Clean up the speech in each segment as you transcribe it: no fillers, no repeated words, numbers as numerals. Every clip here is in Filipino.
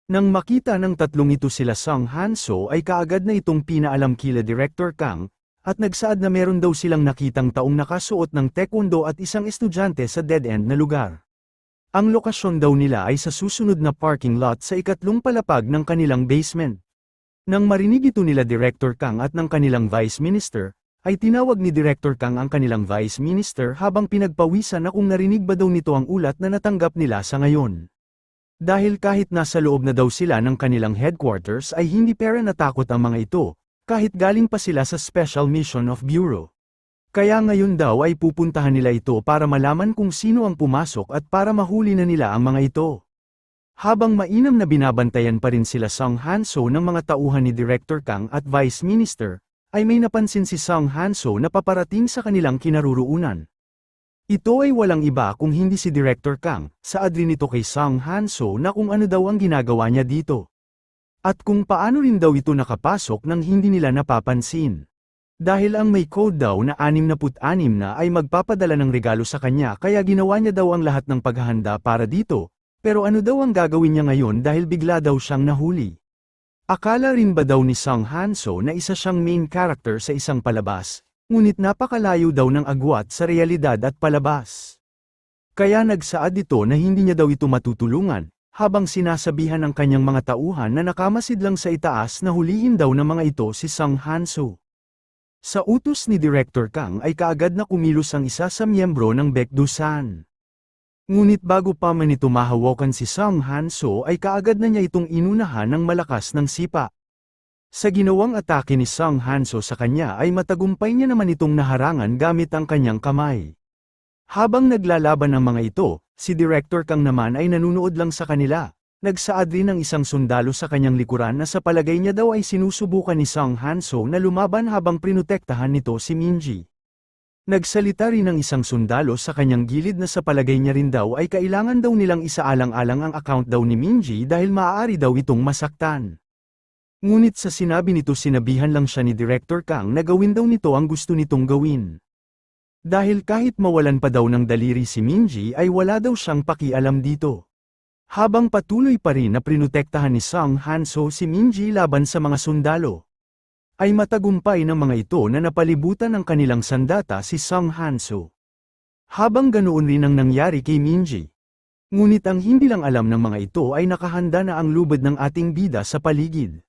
Nang makita ng tatlong ito sila Sung Hanso ay kaagad na itong pinaalam kila Director Kang, at nagsaad na meron daw silang nakitang taong nakasuot ng taekwondo at isang estudyante sa dead-end na lugar. Ang lokasyon daw nila ay sa susunod na parking lot sa ikatlong palapag ng kanilang basement. Nang marinig ito nila Director Kang at ng kanilang Vice Minister, ay tinawag ni Director Kang ang kanilang Vice Minister habang pinagpawisan na kung narinig ba daw nito ang ulat na natanggap nila sa ngayon. Dahil kahit nasa loob na daw sila ng kanilang headquarters ay hindi pera natakot ang mga ito, kahit galing pa sila sa Special Mission of Bureau. Kaya ngayon daw ay pupuntahan nila ito para malaman kung sino ang pumasok at para mahuli na nila ang mga ito. Habang mainam na binabantayan pa rin sila Sung Hanso ng mga tauhan ni Director Kang at Vice Minister, ay may napansin si Sung Hanso na paparating sa kanilang kinaruruunan. Ito ay walang iba kung hindi si Director Kang, saad rin ito kay Sung Hanso na kung ano daw ang ginagawa niya dito. At kung paano rin daw ito nakapasok nang hindi nila napapansin. Dahil ang may code daw na 66 na ay magpapadala ng regalo sa kanya kaya ginawa niya daw ang lahat ng paghahanda para dito, pero ano daw ang gagawin niya ngayon dahil bigla daw siyang nahuli. Akala rin ba daw ni Sung Hanso na isa siyang main character sa isang palabas? Ngunit napakalayo daw ng agwat sa realidad at palabas. Kaya nagsaad ito na hindi niya daw ito matutulungan, habang sinasabihan ng kanyang mga tauhan na nakamasid lang sa itaas na hulihin daw ng mga ito si Sung Hanso. Sa utos ni Director Kang ay kaagad na kumilos ang isa sa miyembro ng Baekdusan. Ngunit bago pa man ito mahawakan si Sung Hanso ay kaagad na niya itong inunahan ng malakas ng sipa. Sa ginawang atake ni Sung Hanso sa kanya ay matagumpay niya naman itong naharangan gamit ang kanyang kamay. Habang naglalaban ang mga ito, si Director Kang naman ay nanunood lang sa kanila. Nagsaad rin ng isang sundalo sa kanyang likuran na sa palagay niya daw ay sinusubukan ni Sung Hanso na lumaban habang prinotektahan nito si Minji. Nagsalita rin ng isang sundalo sa kanyang gilid na sa palagay niya rin daw ay kailangan daw nilang isaalang-alang ang account daw ni Minji dahil maaari daw itong masaktan. Ngunit sa sinabi nito sinabihan lang siya ni Director Kang na gawin daw nito ang gusto nitong gawin. Dahil kahit mawalan pa daw ng daliri si Minji ay wala daw siyang pakialam dito. Habang patuloy pa rin na prinotektahan ni Sung Hanso si Minji laban sa mga sundalo, ay matagumpay ng mga ito na napalibutan ng kanilang sandata si Sung Hanso. Habang ganoon rin ang nangyari kay Minji. Ngunit ang hindi lang alam ng mga ito ay nakahanda na ang lubid ng ating bida sa paligid.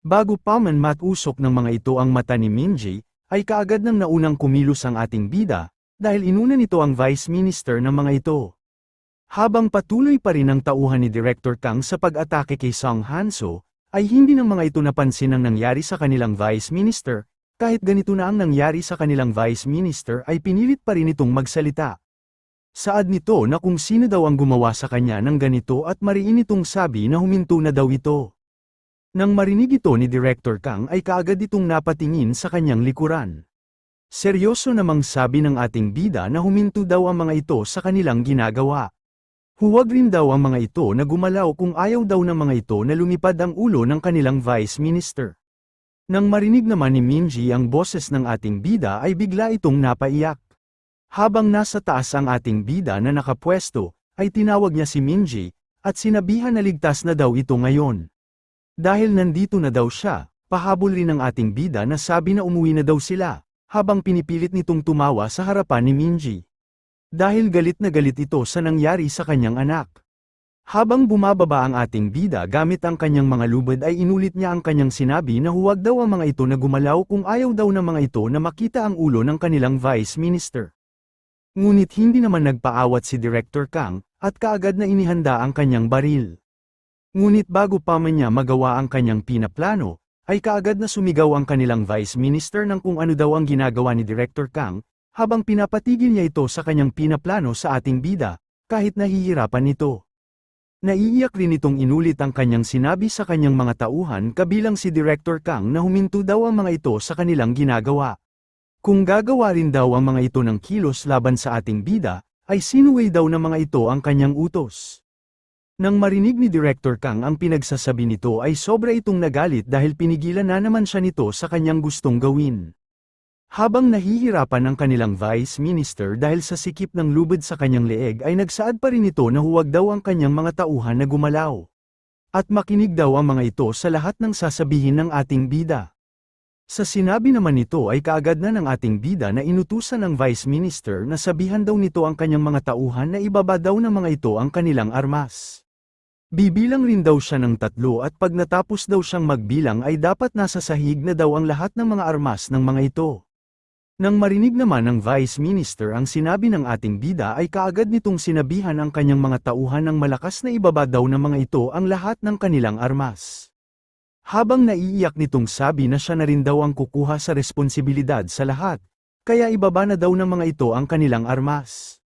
Bago pa man matusok ng mga ito ang mata ni Minji, ay kaagad nang naunang kumilos ang ating bida, dahil inuna nito ang Vice Minister ng mga ito. Habang patuloy pa rin ang tauhan ni Director Kang sa pag-atake kay Sung Hanso, ay hindi ng mga ito napansin ang nangyari sa kanilang Vice Minister, kahit ganito na ang nangyari sa kanilang Vice Minister ay pinilit pa rin itong magsalita. Saad nito na kung sino daw ang gumawa sa kanya ng ganito at mariin itong sabi na huminto na daw ito. Nang marinig ito ni Director Kang ay kaagad itong napatingin sa kanyang likuran. Seryoso namang sabi ng ating bida na huminto daw ang mga ito sa kanilang ginagawa. Huwag rin daw ang mga ito na gumalaw kung ayaw daw ng mga ito na lumipad ang ulo ng kanilang Vice Minister. Nang marinig naman ni Minji ang boses ng ating bida ay bigla itong napaiyak. Habang nasa taas ang ating bida na nakapwesto, ay tinawag niya si Minji, at sinabihan na ligtas na daw ito ngayon. Dahil nandito na daw siya, pahabol rin ng ating bida na sabi na umuwi na daw sila, habang pinipilit nitong tumawa sa harapan ni Minji. Dahil galit na galit ito sa nangyari sa kanyang anak. Habang bumababa ang ating bida gamit ang kanyang mga lubid ay inulit niya ang kanyang sinabi na huwag daw ang mga ito na gumalaw kung ayaw daw ng mga ito na makita ang ulo ng kanilang Vice Minister. Ngunit hindi naman nagpaawat si Director Kang, at kaagad na inihanda ang kanyang baril. Ngunit bago pa man niya magawa ang kanyang pinaplano, ay kaagad na sumigaw ang kanilang Vice Minister ng kung ano daw ang ginagawa ni Director Kang, habang pinapatigil niya ito sa kanyang pinaplano sa ating bida, kahit nahihirapan ito. Naiiyak rin itong inulit ang kanyang sinabi sa kanyang mga tauhan kabilang si Director Kang na huminto daw ang mga ito sa kanilang ginagawa. Kung gagawa rin daw ang mga ito ng kilos laban sa ating bida, ay sinuway daw ng mga ito ang kanyang utos. Nang marinig ni Director Kang ang pinagsasabi nito ay sobra itong nagalit dahil pinigilan na naman siya nito sa kanyang gustong gawin. Habang nahihirapan ang kanilang Vice Minister dahil sa sikip ng lubid sa kanyang leeg ay nagsaad pa rin ito na huwag daw ang kanyang mga tauhan na gumalaw. At makinig daw ang mga ito sa lahat ng sasabihin ng ating bida. Sa sinabi naman nito ay kaagad na ng ating bida na inutusan ng Vice Minister na sabihan daw nito ang kanyang mga tauhan na ibaba daw ng mga ito ang kanilang armas. Bibilang rin daw siya ng 3 at pag natapos daw siyang magbilang ay dapat nasa sahig na daw ang lahat ng mga armas ng mga ito. Nang marinig naman ng Vice Minister ang sinabi ng ating bida ay kaagad nitong sinabihan ang kanyang mga tauhan ng malakas na ibaba daw ng mga ito ang lahat ng kanilang armas. Habang naiiyak nitong sabi na siya na rin daw ang kukuha sa responsibilidad sa lahat, kaya ibaba na daw ng mga ito ang kanilang armas.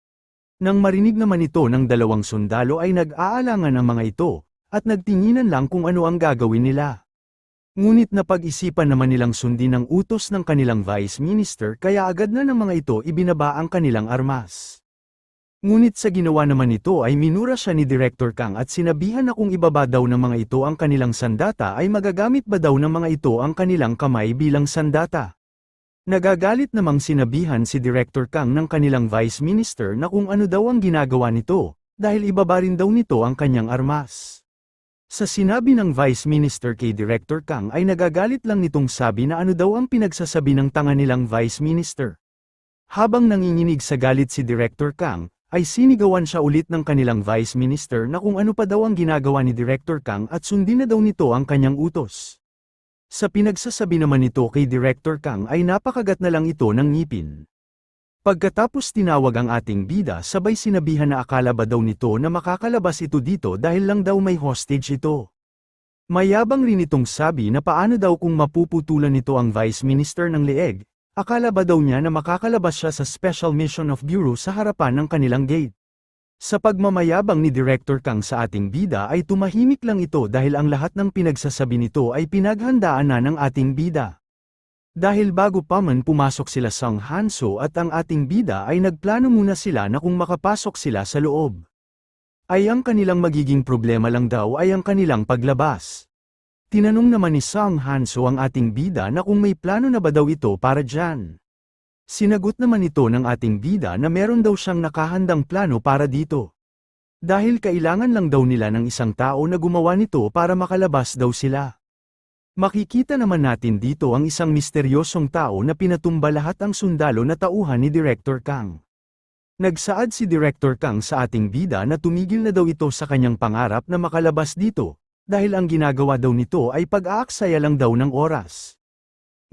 Nang marinig naman ito ng 2 sundalo ay nag-aalangan ang mga ito, at nagtinginan lang kung ano ang gagawin nila. Ngunit napag-isipan naman nilang sundin ang utos ng kanilang Vice Minister kaya agad na ng mga ito ibinaba ang kanilang armas. Ngunit sa ginawa naman nito ay minura siya ni Director Kang at sinabihan na kung ibaba daw ng mga ito ang kanilang sandata ay magagamit ba daw ng mga ito ang kanilang kamay bilang sandata. Nagagalit namang sinabihan si Director Kang ng kanilang Vice Minister na kung ano daw ang ginagawa nito, dahil ibaba rin daw nito ang kanyang armas. Sa sinabi ng Vice Minister kay Director Kang ay nagagalit lang nitong sabi na ano daw ang pinagsasabi ng tanga nilang Vice Minister. Habang nanginginig sa galit si Director Kang, ay sinigawan siya ulit ng kanilang Vice Minister na kung ano pa daw ang ginagawa ni Director Kang at sundin na daw nito ang kanyang utos. Sa pinagsasabi naman nito kay Director Kang ay napakagat na lang ito ng ngipin. Pagkatapos tinawag ang ating bida sabay sinabihan na akala ba daw nito na makakalabas ito dito dahil lang daw may hostage ito. Mayabang rin itong sabi na paano daw kung mapuputulan nito ang Vice Minister ng leeg. Akala ba daw niya na makakalabas siya sa Special Mission of Bureau sa harapan ng kanilang gate? Sa pagmamayabang ni Director Kang sa ating bida ay tumahimik lang ito dahil ang lahat ng pinagsasabi nito ay pinaghandaan na ng ating bida. Dahil bago pa man pumasok sila Song Hanso at ang ating bida ay nagplano muna sila na kung makapasok sila sa loob, ay ang kanilang magiging problema lang daw ay ang kanilang paglabas. Tinanong naman ni Song Hanso ang ating bida na kung may plano na ba daw ito para dyan. Sinagot naman ito ng ating bida na meron daw siyang nakahandang plano para dito. Dahil kailangan lang daw nila ng isang tao na gumawa nito para makalabas daw sila. Makikita naman natin dito ang isang misteryosong tao na pinatumba lahat ang sundalo na tauhan ni Director Kang. Nagsaad si Director Kang sa ating bida na tumigil na daw ito sa kanyang pangarap na makalabas dito. Dahil ang ginagawa daw nito ay pag-aaksaya lang daw ng oras.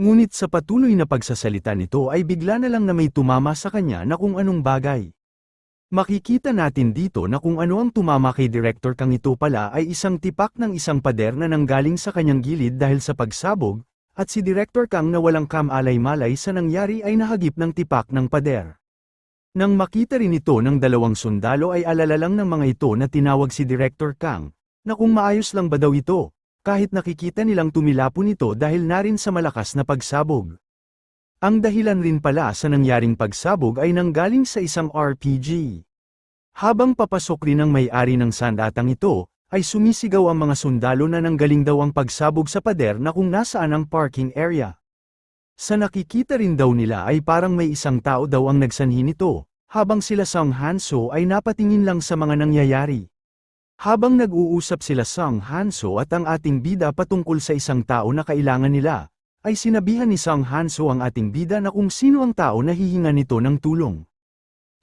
Ngunit sa patuloy na pagsasalita nito ay bigla na lang na may tumama sa kanya na kung anong bagay. Makikita natin dito na kung ano ang tumama kay Director Kang ito pala ay isang tipak ng isang pader na nanggaling sa kanyang gilid dahil sa pagsabog, at si Director Kang na walang kamalay-malay sa nangyari ay nahagip ng tipak ng pader. Nang makita rin ito ng 2 sundalo ay alala lang ng mga ito na tinawag si Director Kang, na kung maayos lang ba daw ito, kahit nakikita nilang tumilapon ito dahil na rin sa malakas na pagsabog. Ang dahilan rin pala sa nangyaring pagsabog ay nanggaling sa isang RPG. Habang papasok rin ang may-ari ng sandatang ito, ay sumisigaw ang mga sundalo na nanggaling daw ang pagsabog sa pader na kung nasaan ang parking area. Sa nakikita rin daw nila ay parang may isang tao daw ang nagsanhi nito, habang sila Song Hanso ay napatingin lang sa mga nangyayari. Habang nag-uusap sila Song Hanso at ang ating bida patungkol sa isang tao na kailangan nila, ay sinabihan ni Song Hanso ang ating bida na kung sino ang tao na hihinga nito ng tulong.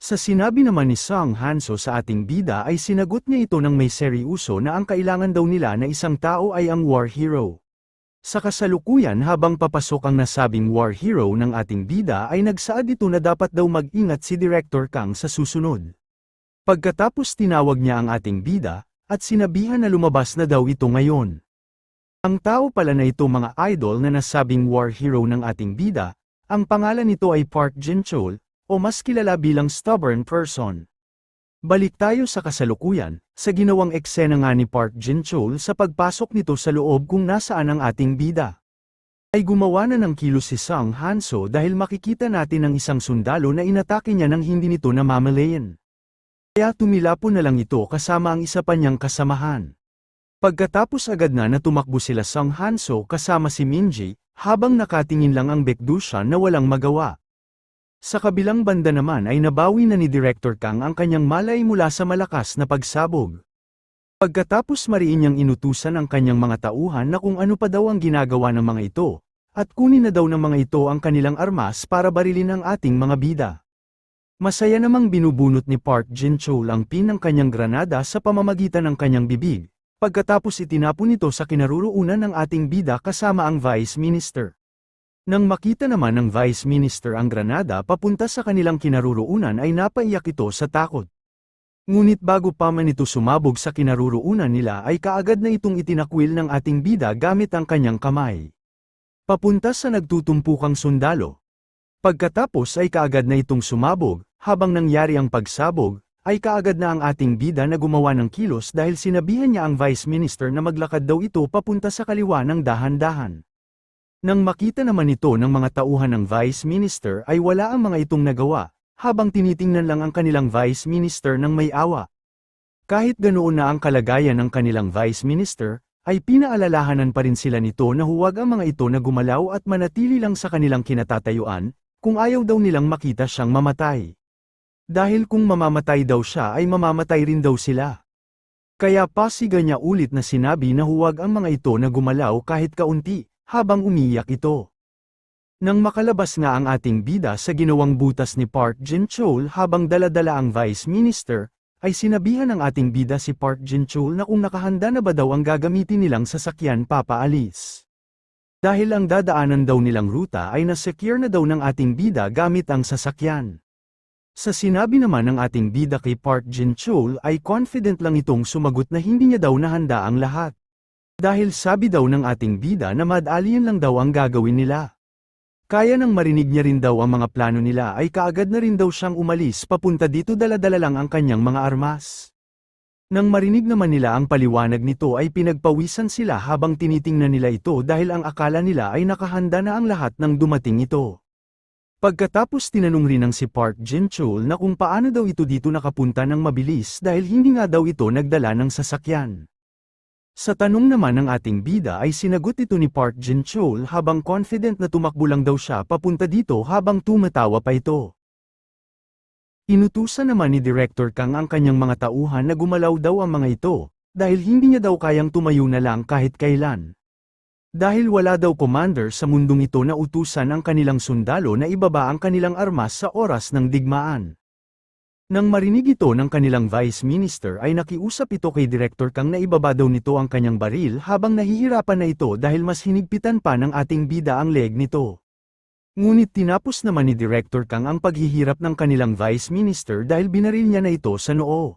Sa sinabi naman ni Song Hanso sa ating bida ay sinagot niya ito ng may seryoso na ang kailangan daw nila na isang tao ay ang war hero. Sa kasalukuyan habang papasok ang nasabing war hero ng ating bida ay nagsaad ito na dapat daw mag-ingat si Director Kang sa susunod. Pagkatapos tinawag niya ang ating bida, at sinabihan na lumabas na daw ito ngayon. Ang tao pala na ito mga idol na nasabing war hero ng ating bida, ang pangalan nito ay Park Jin-chol, o mas kilala bilang stubborn person. Balik tayo sa kasalukuyan, sa ginawang eksena nga ni Park Jin-chol sa pagpasok nito sa loob kung nasaan ang ating bida. Ay gumawa na ng kilos si Song Hanso dahil makikita natin ang isang sundalo na inatake niya nang hindi nito namamalayan. Kaya tumilapon na lang ito kasama ang isa pa niyang kasamahan. Pagkatapos agad na tumakbo sila Song Hanso kasama si Minji, habang nakatingin lang ang Baekdushan na walang magawa. Sa kabilang banda naman ay nabawi na ni Director Kang ang kanyang malay mula sa malakas na pagsabog. Pagkatapos mariin niyang inutusan ang kanyang mga tauhan na kung ano pa daw ang ginagawa ng mga ito, at kunin na daw ng mga ito ang kanilang armas para barilin ang ating mga bida. Masaya namang binubunot ni Park Jin-chol ang pin ng kanyang granada sa pamamagitan ng kanyang bibig, pagkatapos itinapon ito sa kinaruruunan ng ating bida kasama ang Vice Minister. Nang makita naman ng Vice Minister ang granada papunta sa kanilang kinaruruunan ay napaiyak ito sa takot. Ngunit bago pa man ito sumabog sa kinaruruunan nila ay kaagad na itong itinakwil ng ating bida gamit ang kanyang kamay. Papunta sa nagtutumpukang sundalo. Pagkatapos ay kaagad na itong sumabog, habang nangyari ang pagsabog, ay kaagad na ang ating bida na gumawa ng kilos dahil sinabihan niya ang Vice Minister na maglakad daw ito papunta sa kaliwa ng dahan-dahan. Nang makita naman ito ng mga tauhan ng Vice Minister ay wala ang mga itong nagawa, habang tinitingnan lang ang kanilang Vice Minister ng may awa. Kahit ganoon na ang kalagayan ng kanilang Vice Minister, ay pinaalalahanan pa rin sila nito na huwag ang mga ito na gumalaw at manatili lang sa kanilang kinatatayuan, kung ayaw daw nilang makita siyang mamatay. Dahil kung mamamatay daw siya ay mamamatay rin daw sila. Kaya pasiga niya ulit na sinabi na huwag ang mga ito na gumalaw kahit kaunti, habang umiyak ito. Nang makalabas nga ang ating bida sa ginawang butas ni Park Jin-chol habang dala-dala ang Vice Minister, ay sinabihan ng ating bida si Park Jin-chol na kung nakahanda na ba daw ang gagamitin nilang sasakyan papaalis. Dahil ang dadaanan daw nilang ruta ay na-secure na daw ng ating bida gamit ang sasakyan. Sa sinabi naman ng ating bida kay Park Jin-chol ay confident lang itong sumagot na hindi niya daw nahanda ang lahat. Dahil sabi daw ng ating bida na madalian lang daw ang gagawin nila. Kaya nang marinig niya rin daw ang mga plano nila ay kaagad na rin daw siyang umalis papunta dito dala-dala lang ang kanyang mga armas. Nang marinig naman nila ang paliwanag nito ay pinagpawisan sila habang tinitingnan nila ito dahil ang akala nila ay nakahanda na ang lahat ng dumating ito. Pagkatapos tinanong rin ng si Park Jin-chol na kung paano daw ito dito nakapunta ng mabilis dahil hindi nga daw ito nagdala ng sasakyan. Sa tanong naman ng ating bida ay sinagot ito ni Park Jin-chol habang confident na tumakbo lang daw siya papunta dito habang tumatawa pa ito. Inutusan naman ni Director Kang ang kanyang mga tauhan na gumalaw daw ang mga ito, dahil hindi niya daw kayang tumayo na lang kahit kailan. Dahil wala daw commander sa mundong ito na utusan ang kanilang sundalo na ibaba ang kanilang armas sa oras ng digmaan. Nang marinig ito ng kanilang Vice Minister ay nakiusap ito kay Director Kang na ibaba daw nito ang kanyang baril habang nahihirapan na ito dahil mas hinigpitan pa ng ating bida ang leg nito. Ngunit tinapos naman ni Director Kang ang paghihirap ng kanilang Vice Minister dahil binaril niya na ito sa noo.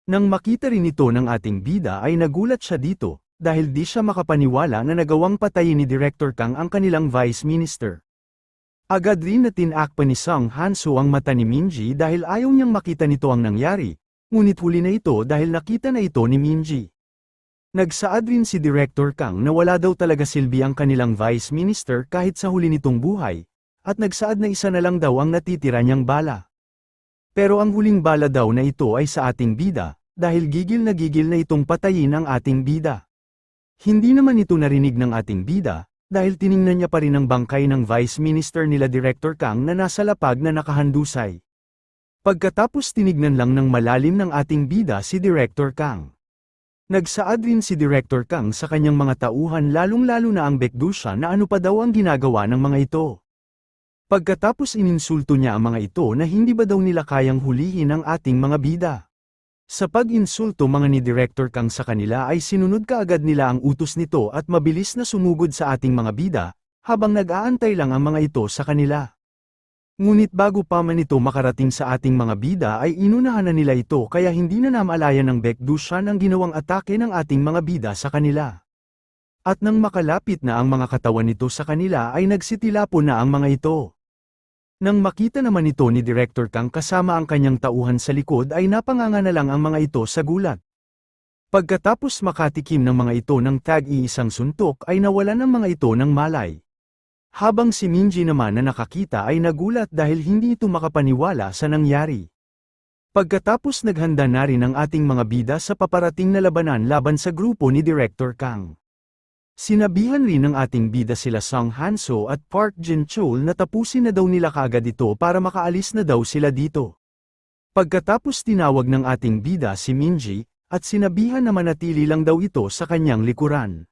Nang makita rin ito ng ating bida ay nagulat siya dito, dahil di siya makapaniwala na nagawang patayin ni Director Kang ang kanilang Vice Minister. Agad rin na tinakpan ni Sung Han-soo ang mata ni Minji dahil ayaw niyang makita nito ang nangyari, ngunit huli na ito dahil nakita na ito ni Minji. Nagsaad rin si Director Kang na wala daw talaga silbi ang kanilang Vice Minister kahit sa huli nitong buhay, at nagsaad na isa na lang daw ang natitira niyang bala. Pero ang huling bala daw na ito ay sa ating bida, dahil gigil na itong patayin ang ating bida. Hindi naman ito narinig ng ating bida, dahil tiningnan niya pa rin ang bangkay ng Vice Minister nila Director Kang na nasa lapag na nakahandusay. Pagkatapos tinignan lang ng malalim ng ating bida si Director Kang. Nagsaad rin si Director Kang sa kanyang mga tauhan lalong-lalo na ang Baekdusha na ano pa daw ang ginagawa ng mga ito. Pagkatapos ininsulto niya ang mga ito na hindi ba daw nila kayang hulihin ang ating mga bida. Sa pag-insulto mga ni Director Kang sa kanila ay sinunod kaagad nila ang utos nito at mabilis na sumugod sa ating mga bida, habang nag-aantay lang ang mga ito sa kanila. Ngunit bago pa man ito makarating sa ating mga bida ay inunahan na nila ito kaya hindi na namalayan ng Baekdusha ang ginawang atake ng ating mga bida sa kanila. At nang makalapit na ang mga katawan nito sa kanila ay nagsitilapo na ang mga ito. Nang makita naman ito ni Director Kang kasama ang kanyang tauhan sa likod ay napanganga na lang ang mga ito sa gulat. Pagkatapos makatikim ng mga ito ng tag-iisang suntok ay nawalan ng mga ito ng malay. Habang si Minji naman na nakakita ay nagulat dahil hindi ito makapaniwala sa nangyari. Pagkatapos naghanda na rin ang ating mga bida sa paparating na labanan laban sa grupo ni Director Kang. Sinabihan rin ng ating bida sila Sung Han-soo at Park Jin-chol na tapusin na daw nila kaagad ito para makaalis na daw sila dito. Pagkatapos tinawag ng ating bida si Minji, at sinabihan na manatili lang daw ito sa kanyang likuran.